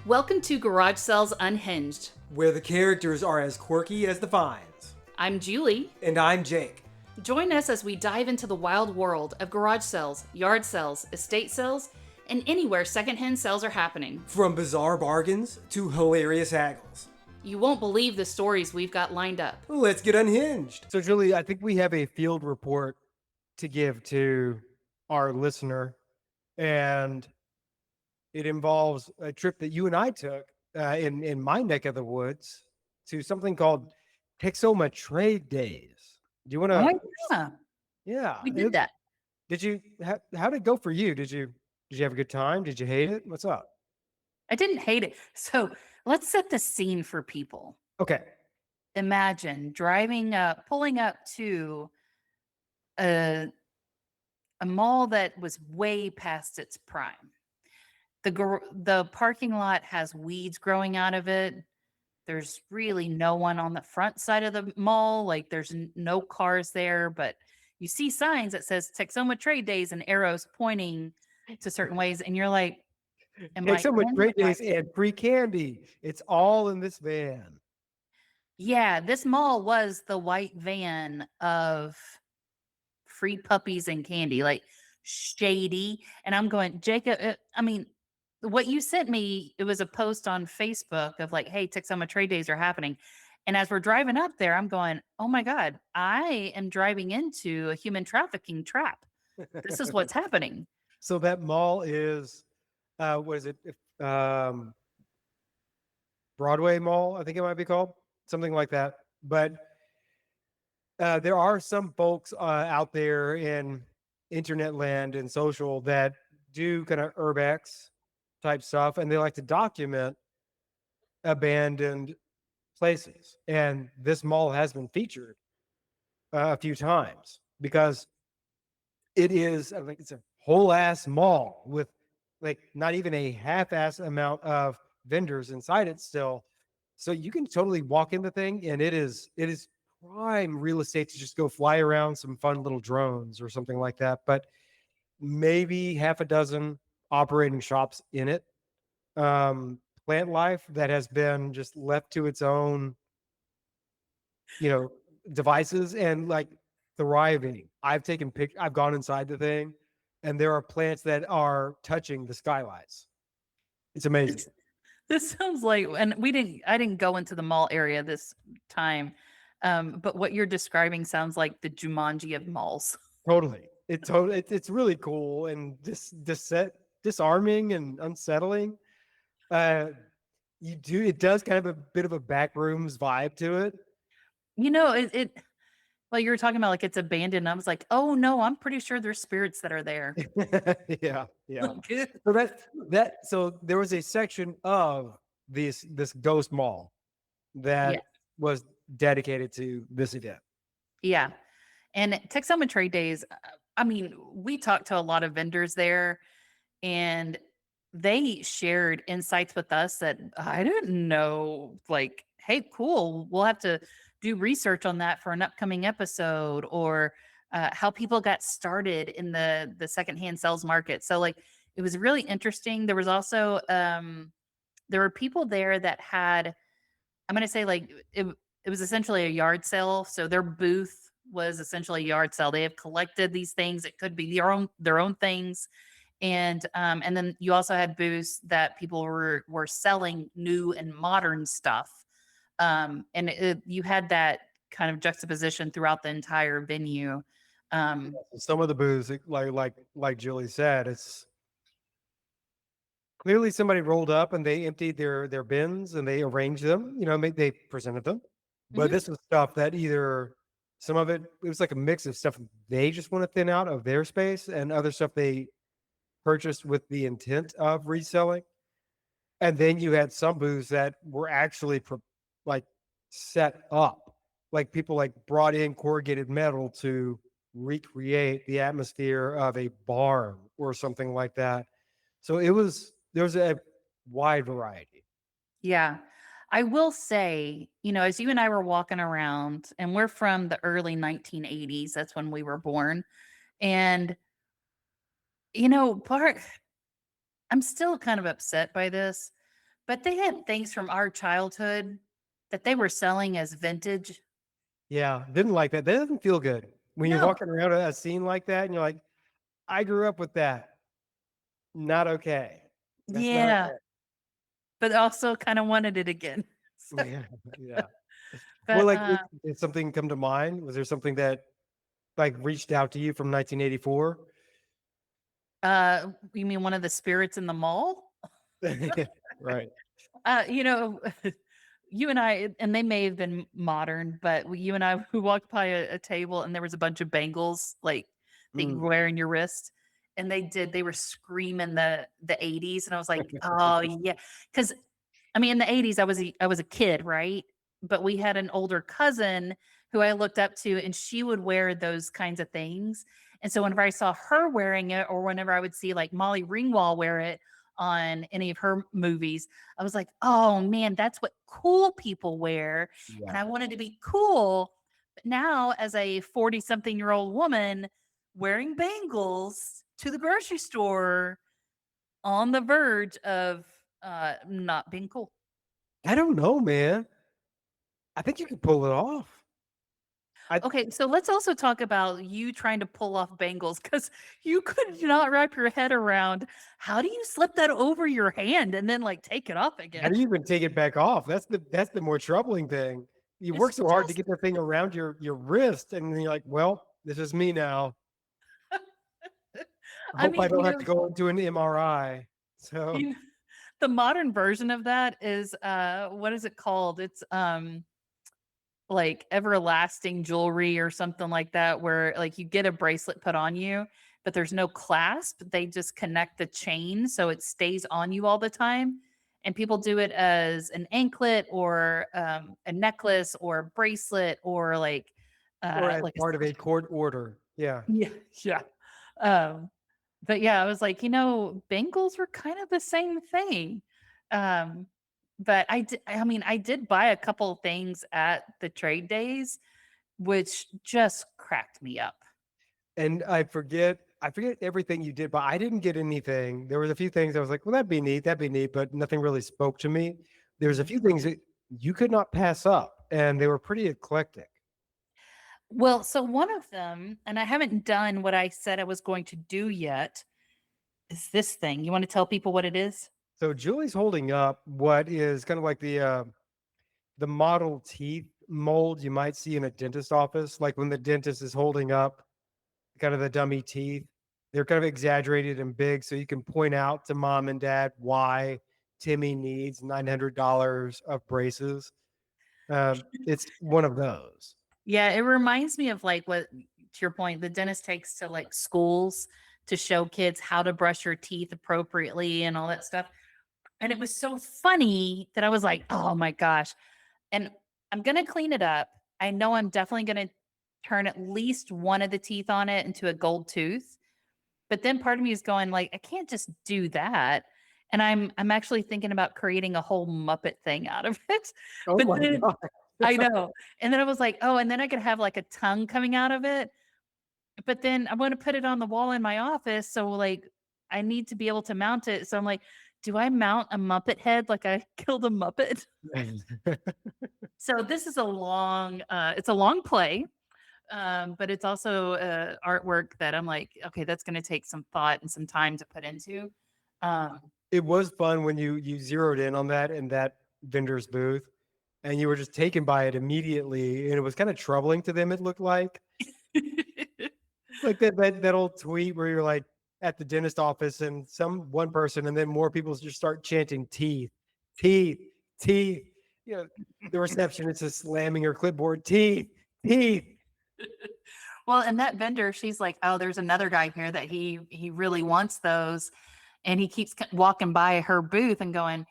Welcome to Garage Sales Unhinged. where the characters are as quirky as the finds. I'm Julie. And I'm Jake. Join us as we dive into the wild world of garage sales, yard sales, estate sales, and anywhere secondhand sales are happening. From bizarre bargains to hilarious haggles. You won't believe the stories we've got lined up. Let's get unhinged. So, Julie, I think we have a field report to give to our listener, and it involves a trip that you and I took in my neck of the woods to something called Texoma Trade Days. Do you want to? Oh, yeah. Yeah, We did that. Did you? How did it go for you? Did you have a good time? Did you hate it? What's up? I didn't hate it. So let's set the scene for people. Okay. Imagine pulling up to a mall that was way past its prime. The parking lot has weeds growing out of it. There's really no one on the front side of the mall. Like there's no cars there, but you see signs that says Texoma Trade Days and arrows pointing to certain ways. And you're like, Texoma Trade Days and free candy. It's all in this van. Yeah, this mall was the white van of free puppies and candy, like shady. And I'm going, Jacob, what you sent me, it was a post on Facebook of like, hey, Texoma Trade Days are happening. And as we're driving up there, I'm going, oh my God, I am driving into a human trafficking trap. This is what's happening. So that mall is, what is it? Broadway Mall, I think it might be called, something like that. But there are some folks out there in internet land and social that do kind of urbex type stuff, and they like to document abandoned places. And this mall has been featured a few times because it is, I think it's a whole ass mall with like not even a half-ass amount of vendors inside it still. So you can totally walk in the thing, and it is prime real estate to just go fly around some fun little drones or something like that. But maybe half a dozen operating shops in it. Plant life that has been just left to its own, devices and like thriving. I've gone inside the thing, and there are plants that are touching the skylights. It's amazing. This sounds like, and I didn't go into the mall area this time. But what you're describing sounds like the Jumanji of malls. Totally. It's really cool and disarming and unsettling. It does kind of a bit of a backrooms vibe to it. Well, you were talking about like it's abandoned. I was like, oh no, I'm pretty sure there's spirits that are there. Yeah. So there was a section of this ghost mall that was dedicated to this event. Yeah. And Texoma Trade Days, we talked to a lot of vendors there, and they shared insights with us that I didn't know. Like, hey, cool. We'll have to do research on that for an upcoming episode, or how people got started in the secondhand sales market. So like, it was really interesting. There was also, there were people there that had, I'm going to say like, it was essentially a yard sale. So their booth was essentially a yard sale. They have collected these things. It could be their own things. And then you also had booths that people were selling new and modern stuff. You had that kind of juxtaposition throughout the entire venue. Some of the booths, like Julie said, it's clearly somebody rolled up and they emptied their bins and they arranged them. They presented them. But this was stuff that either some of it was like a mix of stuff they just want to thin out of their space, and other stuff they purchased with the intent of reselling. And then you had some booths that were actually set up, like people like brought in corrugated metal to recreate the atmosphere of a barn or something like that. So there was a wide variety. Yeah. I will say, as you and I were walking around, and we're from the early 1980s, that's when we were born. And, I'm still kind of upset by this, But they had things from our childhood that they were selling as vintage. Yeah, didn't like that. That doesn't feel good when you're No. walking around a scene like that and you're like, I grew up with that. Not okay. That's not Yeah. okay. But also kind of wanted it again. So, Yeah, yeah. Well, but like, did something come to mind? Was there something that like reached out to you from 1984? you mean one of the spirits in the mall? Right. You know, you and I, and they may have been modern, but you and I, we walked by a table and there was a bunch of bangles like that you Mm. wear in your wrist. And they were screaming the 80s. And I was like, oh yeah. Cause I mean, in the 80s, I was a kid, right? But we had an older cousin who I looked up to, and she would wear those kinds of things. And so whenever I saw her wearing it, or whenever I would see like Molly Ringwald wear it on any of her movies, I was like, oh man, that's what cool people wear. And Yeah. I wanted to be cool. But now, as a 40 something year old woman wearing bangles to the grocery store, on the verge of not being cool. I don't know, man. I think you can pull it off. I Okay, so let's also talk about you trying to pull off bangles because you could not wrap your head around how do you slip that over your hand and then like take it off How again? do you even take it back off? That's the more troubling thing. You work It's so hard to just, get the thing around your wrist, and then you're like, well, this is me now. I I hope I mean, don't have to go into an MRI. So you, the modern version of that is what is it called? It's like everlasting jewelry or something like that where like you get a bracelet put on you but there's no clasp, they just connect the chain so it stays on you all the time, and people do it as an anklet or a necklace or a bracelet or or as like part of a a court order. Yeah. yeah, yeah. um but yeah, I was like, bangles were kind of the same thing. um but I mean, I did buy a couple things at the trade days which just cracked me up. And I forget everything you did, but I didn't get anything. There was a few things I was like, well, that'd be neat, but nothing really spoke to me. There's a Mhm. few things that you could not pass up, and they were pretty eclectic. Well, so one of them, and I haven't done what I said I was going to do yet, is this thing. You want to tell people what it is? So Julie's holding up what is kind of like the model teeth mold you might see in a dentist office, like when the dentist is holding up kind of the dummy teeth. They're kind of exaggerated and big, so you can point out to mom and dad why Timmy needs $900 of braces. It's one of those. Yeah, it reminds me of like what, to your point, the dentist takes to like schools to show kids how to brush your teeth appropriately and all that stuff. And it was so funny that I was like, oh my gosh. And I'm going to clean it up. I know I'm definitely going to turn at least one of the teeth on it into a gold tooth. But then part of me is going like, I can't just do that. And I'm actually thinking about creating a whole Muppet thing out of it. Oh But my then god. I know. And then I was like, oh, and then I could have like a tongue coming out of it. But then I'm going to put it on the wall in my office. So like I need to be able to mount it. So I'm like, do I mount a Muppet head like I killed a Muppet? So this is it's a long play. But it's also artwork that I'm like, okay, that's going to take some thought and some time to put into. Um, It was fun when you zeroed in on that in that vendor's booth, and you were just taken by it immediately, and it was kind of troubling to them. It looked like that old tweet where you're like at the dentist office and some one person, and then more people just start chanting teeth, teeth, teeth. You know, the receptionist is slamming her clipboard, teeth, teeth. well, and that vendor, she's like, oh, there's another guy here that he really wants those, and he keeps walking by her booth and going,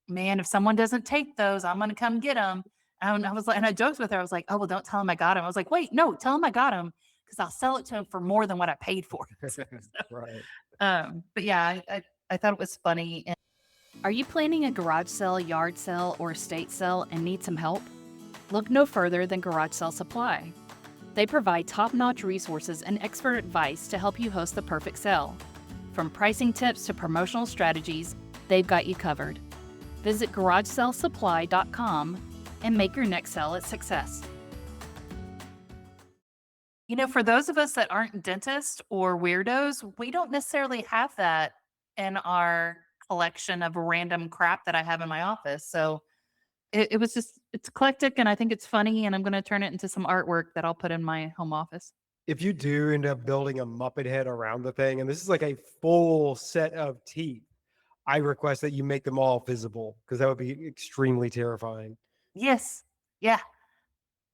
man, if someone doesn't take those, I'm gonna come get them. And I was like, and I joked with her. I was like, oh well, don't tell him I got him. I was like, wait, no, tell him I got him because I'll sell it to him for more than what I paid for it. Right. But yeah, I thought it was funny. And are you planning a garage sale, yard sale, or estate sale and need some help? Look no further than Garage Sale Supply. They provide top-notch resources and expert advice to help you host the perfect sale. From pricing tips to promotional strategies, they've got you covered. Visit garagesalesupply.com and make your next sale a success. You know, for those of us that aren't dentists or weirdos, we don't necessarily have that in our collection of random crap that I have in my office. So it was just, it's eclectic and I think it's funny. And I'm going to turn it into some artwork that I'll put in my home office. If you do end up building a Muppet head around the thing, and this is like a full set of teeth, I request that you make them all visible because that would be extremely Yes. Yeah.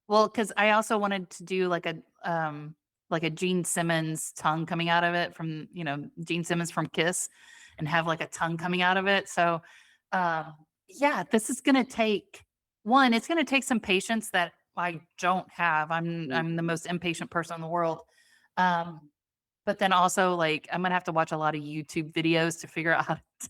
Well, because I also wanted to do like a Gene Simmons tongue coming out of it from, you know, Gene Simmons from Kiss and have like a tongue coming out of it. So yeah, this is gonna take it's gonna take some patience that I don't have. I'm the most impatient person in the world. Um, but then also like I'm gonna have to watch a lot of YouTube videos to figure out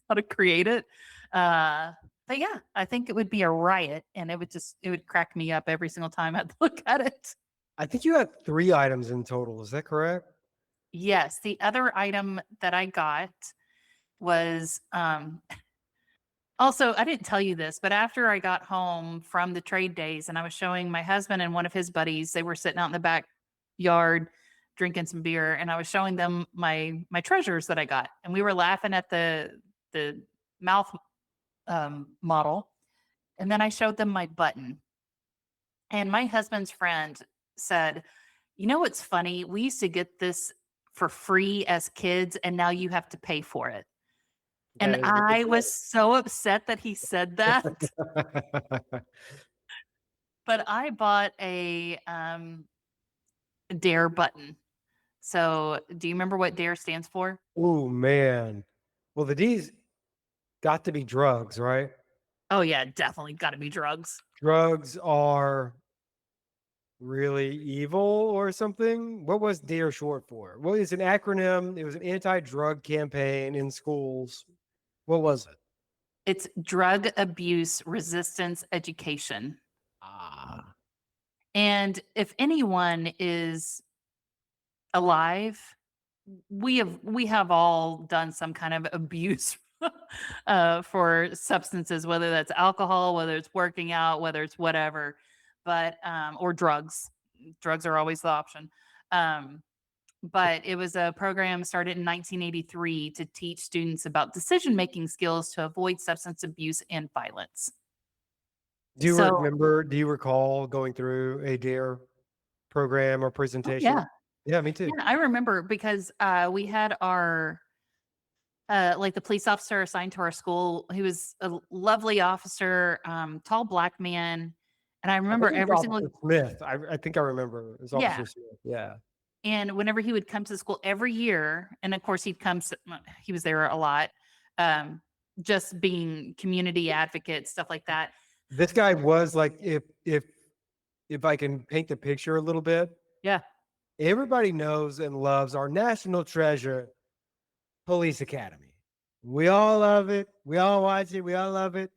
how to create it. Uh but yeah, I think it would be a riot and it would crack me up every single time I'd look at it. I think you had 3 items in total. Is that correct? Yes, the other item that I got was also I didn't tell you this, but after I got home from the trade days and I was showing my husband and one of his buddies, they were sitting out in the backyard drinking some beer and I was showing them my treasures that I got. And we were laughing at the mouth model. And then I showed them my button. And my husband's friend said, "You know what's funny? We used to get this for free as kids, and now you have to pay for it." That And is really I was so upset that he said that. funny. But I bought a D.A.R.E button. So, do you remember what D.A.R.E stands for? Oh, man. Well, the D's got to be drugs, right? Oh yeah, definitely got to be drugs. Drugs are really evil or something. What was D.A.R.E short for? Well, it's an acronym. It was an anti-drug campaign in schools. What was it? It's drug abuse resistance education. Ah, And if anyone is alive, we have all done some kind of abuse for substances, whether that's alcohol, whether it's working out, whether it's whatever, but or drugs. Drugs are always the option. Um, but it was a program started in 1983 to teach students about decision making skills to avoid substance abuse and violence. So, do you recall going through a D.A.R.E program or oh presentation? yeah, Yeah, me too. yeah, I remember because we had our like the police officer assigned to our school. He was a lovely officer, tall black man, and I I think remember it was every single Officer Smith. I think I remember. It was yeah. Officer Smith. Yeah. And whenever he would come to the school every year, and of course he was there a lot, um, just being community advocate, stuff like that. This guy was like, if I can paint the picture a little bit, Yeah, everybody knows and loves our national treasure, Police Academy. We all love it. We all watch it. We all love it.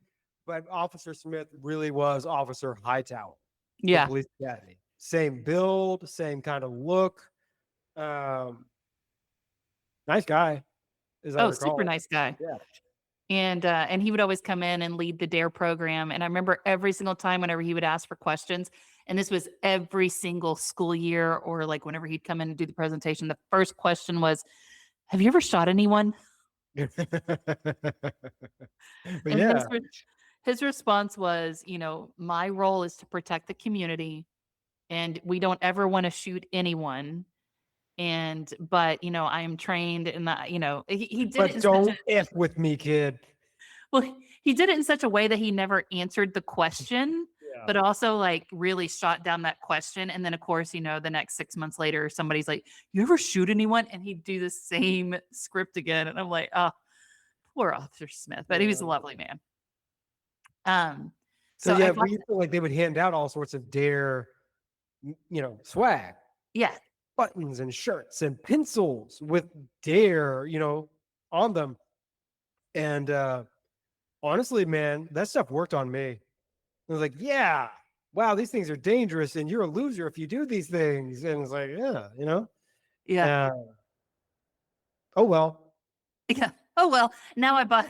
But Officer Smith really was Officer Hightower for yeah. Police Academy. Same build, same kind of look. Um, nice guy, as I Oh, super recall. nice guy. Yeah. And he would always come in and lead the D.A.R.E program. And I remember every single time whenever he would ask for questions, and this was every single school year, or like whenever he'd come in and do the presentation, the first question was, "Have you ever shot anyone?" But And yeah, his response was, you know, "My role is to protect the community, and we don't ever want to shoot anyone. And but you know, I am trained in that, you know, he did it but in such a don't F with me, kid. well, he did it in such a way that he never answered the question, Yeah. but also like really shot down that question. And then of course, you know, the next 6 months later, somebody's like, "You ever shoot anyone?" And he'd do the same script again. And I'm like, oh, poor Officer Smith, but he was a Yeah. lovely man. Um, So so I yeah, bought we used to, like, they would hand out all sorts of Dare, swag, yeah, buttons and shirts and pencils with Dare, on them. And honestly, man, that stuff worked on me. I was like, yeah, wow, these things are dangerous, and you're a loser if you do these things. And it's like, yeah. yeah. Uh, oh well. Yeah. Oh well, now I bought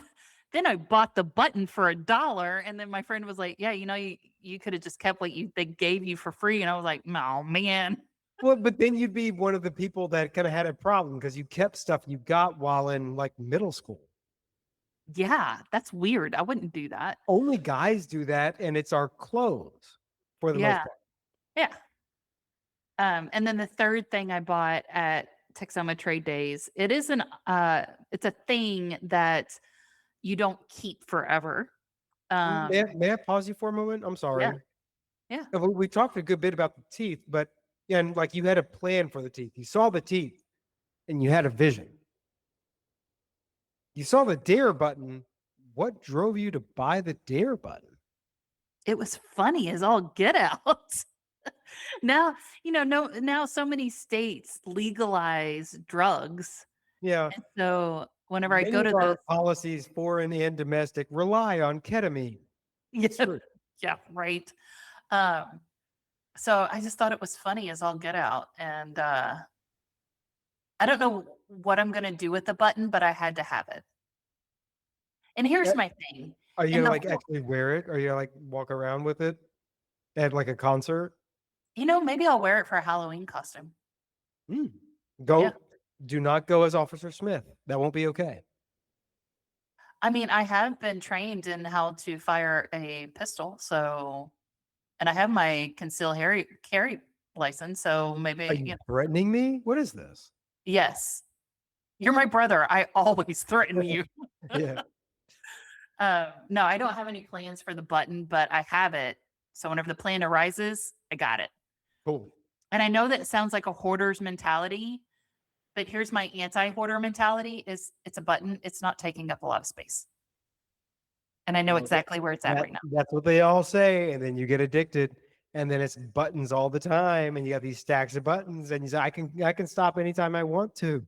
Then I bought the button for $1, and then my friend was like, "Yeah, you could have just kept what they gave you for free." And I was like, "Oh man, Well, but then you'd be one of the people that kind of had a problem because you kept stuff you got while in like middle school. yeah, that's weird. I wouldn't do that." Only guys do that, and it's our clothes for the most Yeah, part. yeah. And then the third thing I bought at Texoma Trade Days, it's a thing that you don't keep forever. May I pause you for a moment? I'm Yeah, sorry. yeah. We talked a good bit about the teeth, but yeah, and like you had a plan for the teeth. You saw the teeth and you had a vision. You saw the dare button. What drove you to buy the dare button? It was funny as all get out. Now, no, now so many states legalize drugs. Yeah, And so whenever I many go of to our those, policies, foreign and domestic, rely on ketamine. It's yeah, true. yeah, right. Um, so I just thought it was funny as all get out. And I don't know what I'm gonna do with the button, but I had to have it. And Uh, here's my thing. Are you In gonna the like whole, actually wear it? Are you gonna like walk around with it at like a concert? maybe I'll wear it for a Halloween costume. Mm. Yeah. Do not go as Officer Smith. That won't be okay. I mean, I have been trained in how to fire a pistol, so and I have my carry license, so Are maybe, you threatening me? What is this? yes. You're my brother. I always threaten you. Yeah. No, I don't have any plans for the button, but I have it. So whenever the plan arises, I got it. Cool. And I know that sounds like a hoarder's mentality, but here's my anti-hoarder mentality is it's a button. It's not taking up a lot of space. And I know Well, exactly where it's at right now. that's what they all say, and then you get addicted, and then it's buttons all the time, and you got these stacks of buttons, and you say, I can stop anytime I want to.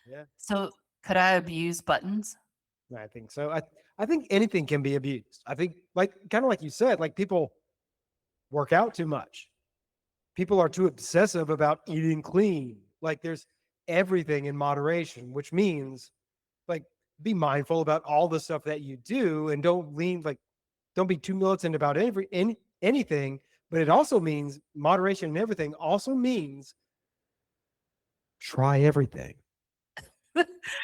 Yeah, So could I abuse buttons? I think so. I think anything can be abused. I think like kind of like you said, like people work out too much. People are too obsessive about eating clean. Like there's everything in moderation, which means like be mindful about all the stuff that you do and don't be too militant about anything. But it also means moderation and everything also means try everything.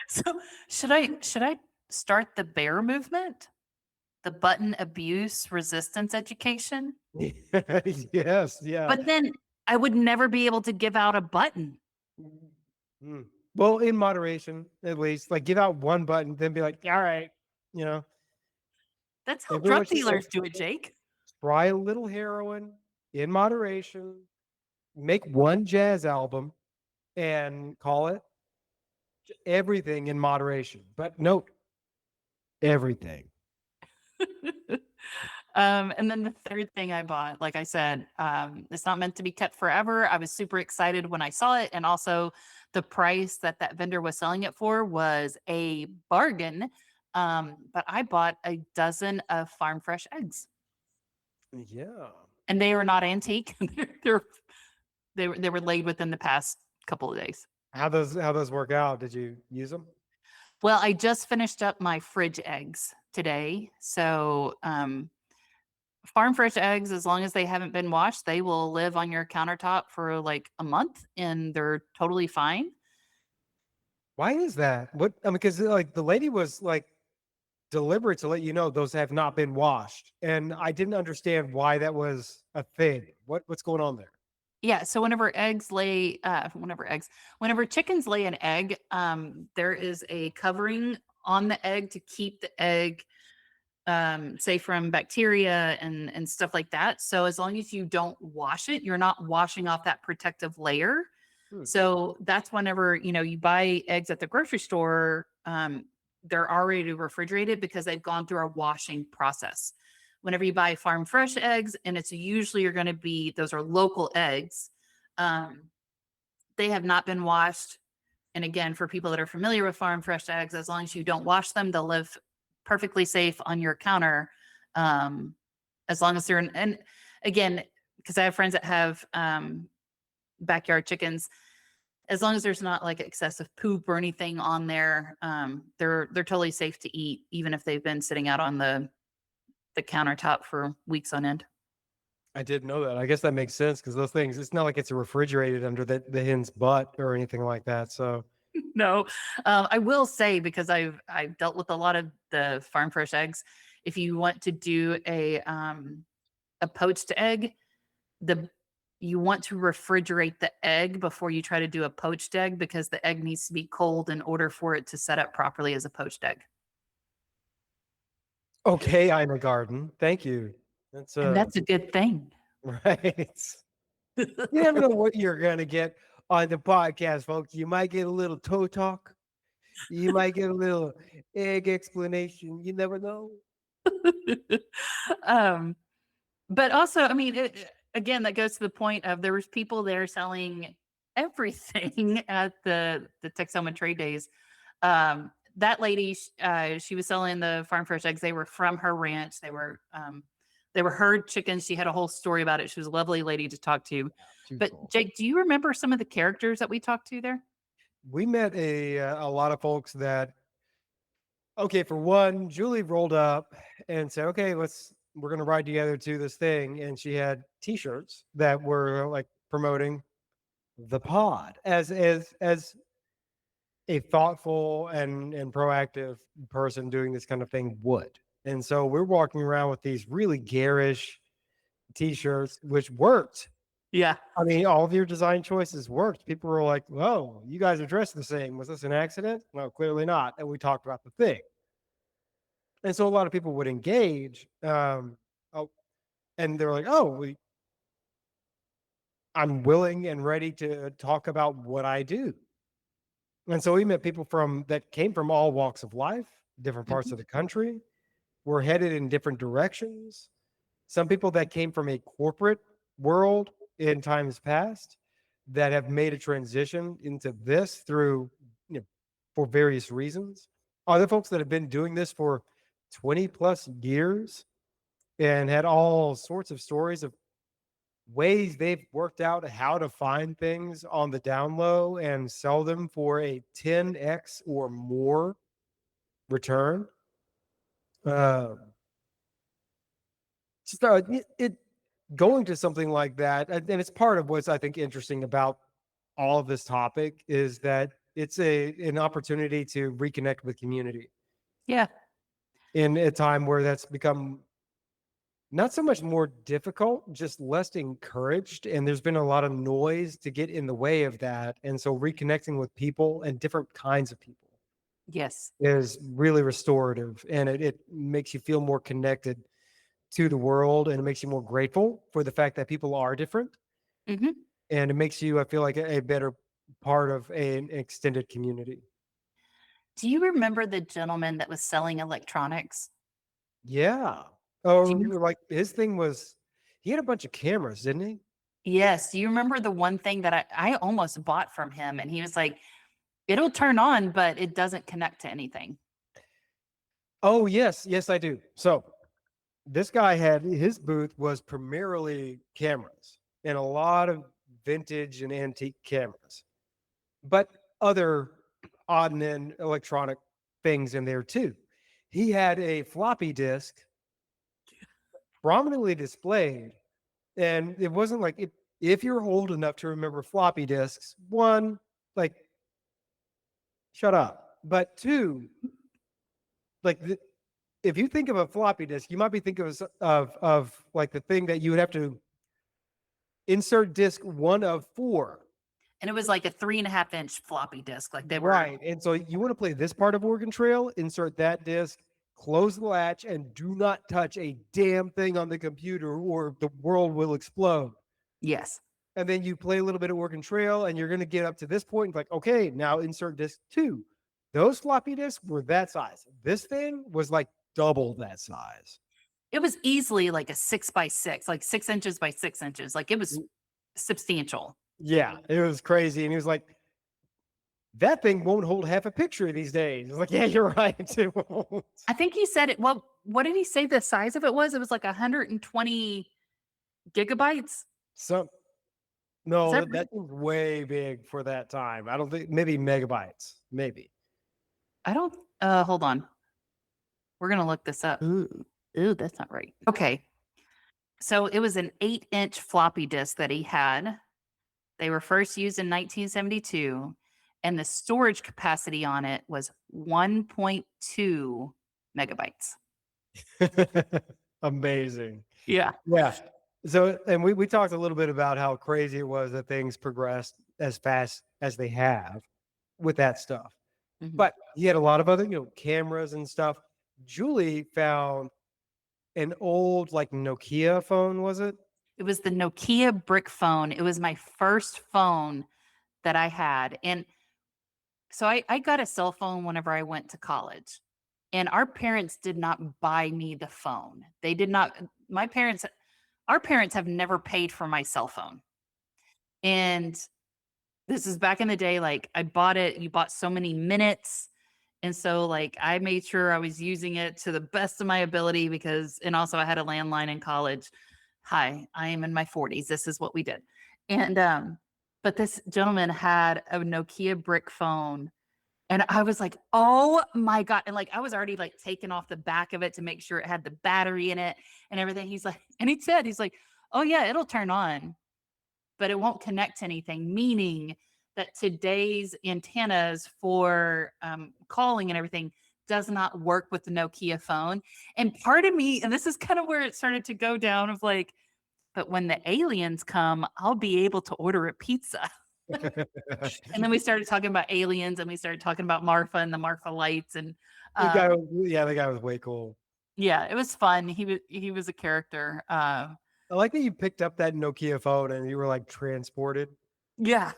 So should I start the bear movement? The button abuse resistance education? Yes, yeah. But then I would never be able to give out a button. Mm. Well, in moderation, at least, like give out one button, then be like, all right, you know, That's how everyone drug should like dealers do it, Jake. try a little heroin in moderation, make one jazz album and call it everything in moderation. But note everything. And then the third thing I bought, like I said, it's not meant to be kept forever. I was super excited when I saw it, and also the price that that vendor was selling it for was a bargain. But I bought a dozen of farm fresh eggs, Yeah. and they were not antique. they're, they were laid within the past couple of days. How those work out? Did you use them? Well, I just finished up my fridge eggs today, so farm fresh eggs, as long as they haven't been washed, they will live on your countertop for like a month and they're totally fine. Why is that? What I mean, because like the lady was like deliberate to let you know those have not been washed, and I didn't understand why that was a thing. What's going on there? Yeah, so whenever chickens lay an egg, there is a covering on the egg to keep the egg safe from bacteria and stuff like that. So as long as you don't wash it, you're not washing off that protective layer. Hmm. So that's whenever, you buy eggs at the grocery store, they're already refrigerated because they've gone through a washing process. Whenever you buy farm fresh eggs, and it's usually you're going to be, those are local eggs, um, they have not been washed. And again, for people that are familiar with farm fresh eggs, as long as you don't wash them, they'll live perfectly safe on your counter. Um, as long as they're in, and again, because I have friends that have backyard chickens, as long as there's not like excessive poop or anything on there, they're totally safe to eat, even if they've been sitting out on the countertop for weeks on end. I didn't know that. I guess that makes sense because those things, it's not like it's refrigerated under the hen's butt or anything like that. So, No, I will say because I've dealt with a lot of the farm fresh eggs. If you want to do a poached egg, the you want to refrigerate the egg before you try to do a poached egg because the egg needs to be cold in order for it to set up properly as a poached egg. okay, I'm a garden. Thank you. That's And that's a good thing. right. You never know what you're gonna get on the podcast, folks. You might get a little toe talk. You might get a little egg explanation. You never know. um, but also, I mean, again, that goes to the point of there was people there selling everything at the Texoma Trade Days. That lady, she was selling the farm fresh eggs. They were from her ranch. They were herd chickens. She had a whole story about it. She was a lovely lady to talk to. Too But cool. Jake, do you remember some of the characters that we talked to there? We met a lot of folks that okay, for one, Julie rolled up and said, "Okay, we're gonna ride together to this thing," and she had T-shirts that were like promoting the pod as a thoughtful and proactive person doing this kind of thing would. And so we're walking around with these really garish T-shirts, which worked. Yeah. I mean, all of your design choices worked. People were like, "Whoa, you guys are dressed the same. Was this an accident?" No, clearly not. And we talked about the thing. And so a lot of people would engage. Oh, and they're like, "Oh, I'm willing and ready to talk about what I do." And so we met people from that came from all walks of life, different parts Mhm. of the country. We're headed in different directions. Some people that came from a corporate world in times past that have made a transition into this through, for various reasons. Other folks that have been doing this for 20 plus years and had all sorts of stories of ways they've worked out how to find things on the down low and sell them for a 10x or more return. Uh, so it going to something like that, and it's part of what's I think interesting about all of this topic is that it's an opportunity to reconnect with community Yeah. in a time where that's become not so much more difficult, just less encouraged. And there's been a lot of noise to get in the way of that. And so reconnecting with people and different kinds of people Yes. is really restorative and it makes you feel more connected to the world and it makes you more grateful for the fact that people are different. Hmm. And it makes you, I feel like, a better part of an extended community. Do you remember the gentleman that was selling electronics? Yeah. Do Oh, you, like his thing was, he had a bunch of cameras, didn't he? yes. Do you remember the one thing that I almost bought from him? And he was like, it'll turn on, but it doesn't connect to anything. Oh, yes. Yes, I do. So this guy had his booth was primarily cameras and a lot of vintage and antique cameras, but other odd and end electronic things in there too. He had a floppy disk prominently displayed, and it wasn't like if you're old enough to remember floppy disks, one, like shut up, but two, like if you think of a floppy disk, you might be thinking of like the thing that you would have to insert disk one of four. And it was like a 3.5 inch floppy disk. Like they were, Right. And so you want to play this part of Oregon Trail, insert that disk, close the latch, and do not touch a damn thing on the computer or the world will explode. yes. And then you play a little bit of Oregon Trail and you're going to get up to this point and like, okay, now insert disk two. Those floppy disks were that size. This thing was like double that size. It was easily like a 6 by 6, like 6 inches by 6 inches. Like it was substantial. Yeah, it was crazy. And he was like, that thing won't hold half a picture these days. I was like, yeah, you're right. It won't. I think he said it. Well, what did he say the size of it was? It was like 120 gigabytes. So Is No, that that seems way big for that time. I don't think maybe megabytes, maybe. I don't hold on. We're gonna look this up. Ooh, that's not right. Okay. So it was an 8-inch floppy disk that he had. They were first used in 1972, and the storage capacity on it was 1.2 megabytes. Amazing. Yeah. Yeah. So, and we talked a little bit about how crazy it was that things progressed as fast as they have with that stuff. Mhm. But he had a lot of other, cameras and stuff. Julie found an old like Nokia phone, was it? It was the Nokia brick phone. It was my first phone that I had. And so I got a cell phone whenever I went to college. And our parents did not buy me the phone. They did not, my parents, our parents have never paid for my cell phone. And this is back in the day, like I bought it, you bought so many minutes. And so like I made sure I was using it to the best of my ability because and also I had a landline in college. Hi, I am in my 40s. This is what we did. And but this gentleman had a Nokia brick phone and I was like, "Oh my god." And like I was already like taking off the back of it to make sure it had the battery in it and everything. He's like and he said he's like, "Oh yeah, it'll turn on." But it won't connect to anything, meaning that today's antennas for calling and everything does not work with the Nokia phone. And part of me, and this is kind of where it started to go down of like, but when the aliens come, I'll be able to order a pizza. And then we started talking about aliens and we started talking about Marfa and the Marfa lights. And The guy was way cool. yeah, it was fun. He was a character. I like that you picked up that Nokia phone and you were like transported. Yeah.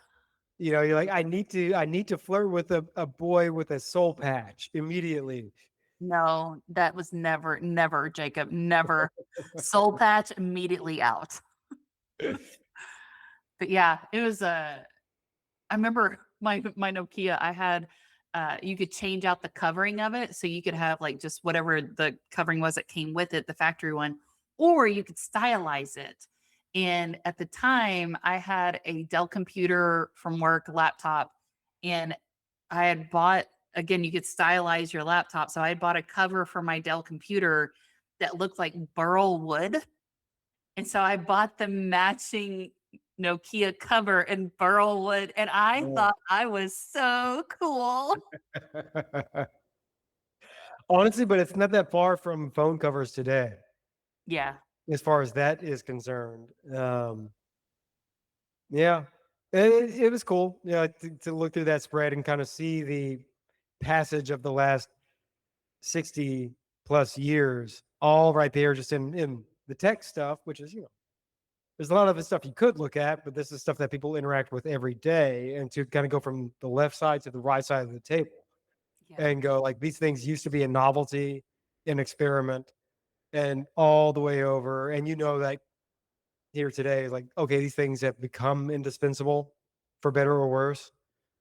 You're like, I need to flirt with a boy with a soul patch immediately. No, that was never, never, Jacob, never. Soul patch immediately out. But yeah, it was I remember my Nokia, I had you could change out the covering of it. So you could have like just whatever the covering was that came with it, the factory one, or you could stylize it. And at the time, I had a Dell computer from work, laptop, and I had bought again, you could stylize your laptop. So I had bought a cover for my Dell computer that looked like burl wood. And so I bought the matching Nokia cover in burl wood, and I Oh. thought I was so cool. Honestly, but it's not that far from phone covers today, Yeah, as far as that is concerned. Yeah, it was cool, to look through that spread and kind of see the passage of the last 60 plus years, all right there, just in the tech stuff, which is there's a lot of the stuff you could look at, but this is stuff that people interact with every day, and to kind of go from the left side to the right side of the table yeah, and go like these things used to be a novelty, an experiment, and all the way over. And that here today, like, okay, these things have become indispensable for better or worse.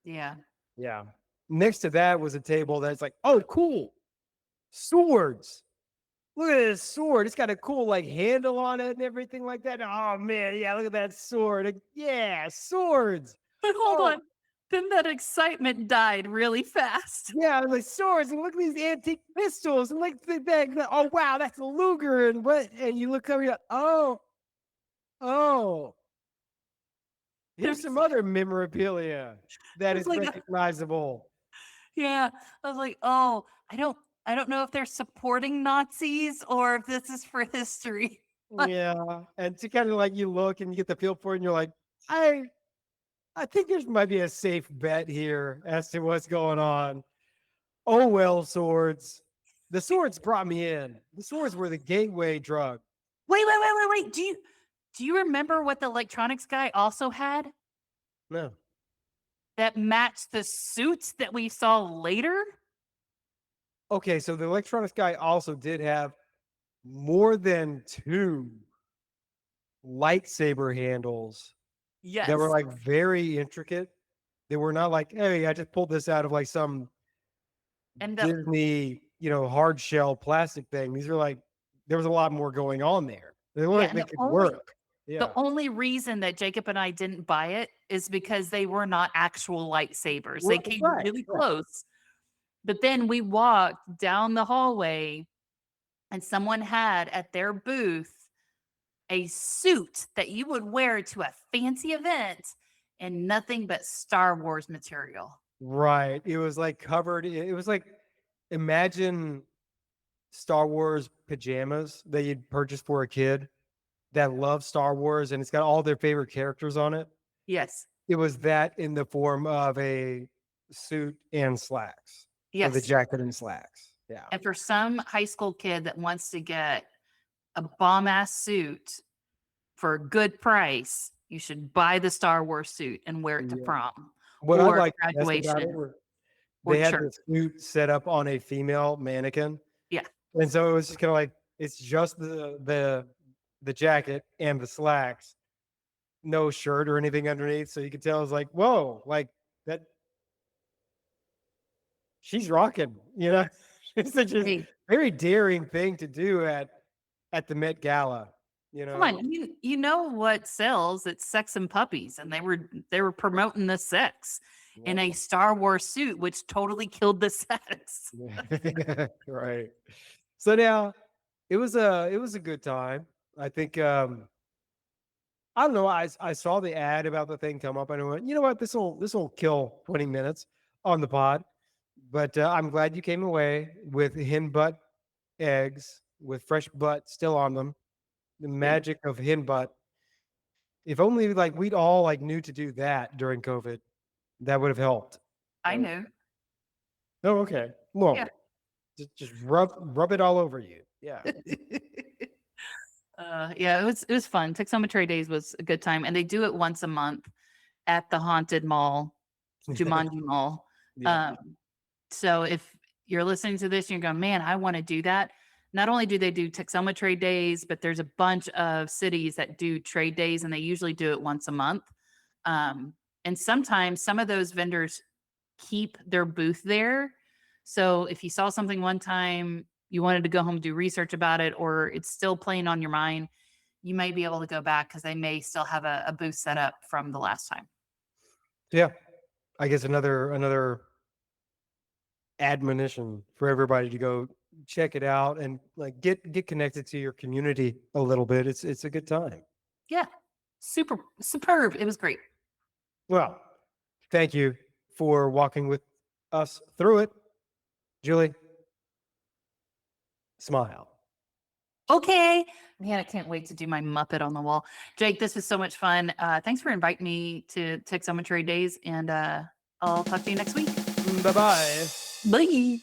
yeah. Yeah. Next to that was a table that's like, oh, cool. Swords. Look at this sword. It's got a cool like handle on it and everything like that. Oh man, yeah, look at that sword. Like, yeah, swords. But hold Oh, on, then that excitement died really fast. yeah, like swords, and look at these antique pistols, and like oh wow, that's a Luger, and what? And you look over, you're like, oh, here's There's some other memorabilia that there's is like a recognizable. yeah, I was like, "Oh, I don't know if they're supporting Nazis or if this is for history." Yeah, and to kind of like you look and you get the feel for it, and you're like, I I think there might be a safe bet here as to what's going on. Oh well, swords. The swords brought me in. The swords were the gateway drug. Wait, wait, wait, wait, wait. Do you remember what the electronics guy also had No. that matched the suits that we saw later? Okay, so the electronics guy also did have more than two lightsaber handles that were Yes. like very intricate. They were not like, hey, I just pulled this out of like some And Disney, hard shell plastic thing. These are like there was a lot more going on there. They yeah, look and they the could only work. Yeah. The only reason that Jacob and I didn't buy it is because they were not actual lightsabers. They came Right. really Right. close. But then we walked down the hallway and someone had at their booth a suit that you would wear to a fancy event and nothing but Star Wars material. Right. It was like covered. It was like, imagine Star Wars pajamas that you'd purchase for a kid that loves Star Wars and it's got all their favorite characters on it. Yes. It was that in the form of a suit and slacks, or the Yes. jacket and slacks. Yeah. And for some high school kid that wants to get a bomb ass suit for a good price, you should buy the Star Wars suit and wear it to Yeah. prom What I or liked best about it graduation were or they had church. the suit set up on a female mannequin. Yeah. And so it was just kind of like it's just the jacket and the slacks, no shirt or anything underneath. So you could tell it's like, whoa, like that she's rocking, you know. It's such a Hey, very daring thing to do at the Met Gala, you come know. on, you know what sells? It's sex and puppies, and they were promoting the sex in a Wow. Star Wars suit, which totally killed the sex. Right. So now it was a good time. I think I don't know. I saw the ad about the thing come up and I went, you know what, this will kill 20 minutes on the pod. But I'm glad you came away with hen butt eggs with fresh butt still on them. The Good. magic of hen butt. If only like we'd all like knew to do that during COVID, that would have helped. I That would- know. Oh, okay. Yeah. Well, just rub it all over you. Yeah. Yeah, it was fun. Texoma Trade Days was a good time, and they do it once a month at the haunted mall, Jumanji Mall. Yeah. Um, so if you're listening to this and you're going, man, I want to do that. Not only do they do Texoma Trade Days, but there's a bunch of cities that do trade days, and they usually do it once a month. And sometimes some of those vendors keep their booth there. So if you saw something one time, you wanted to go home and do research about it, or it's still playing on your mind, you may be able to go back because they may still have a booth set up from the last time. Yeah. I guess another admonition for everybody to go check it out and like get connected to your community a little bit. It's a good time. Yeah. Super superb. It was great. Well, thank you for walking with us through it. Julie, smile. Okay. Man, I can't wait to do my Muppet on the wall. Jake, this was so much fun. Thanks for inviting me to Texoma Trade Days, and I'll talk to you next week. Bye bye. Bye.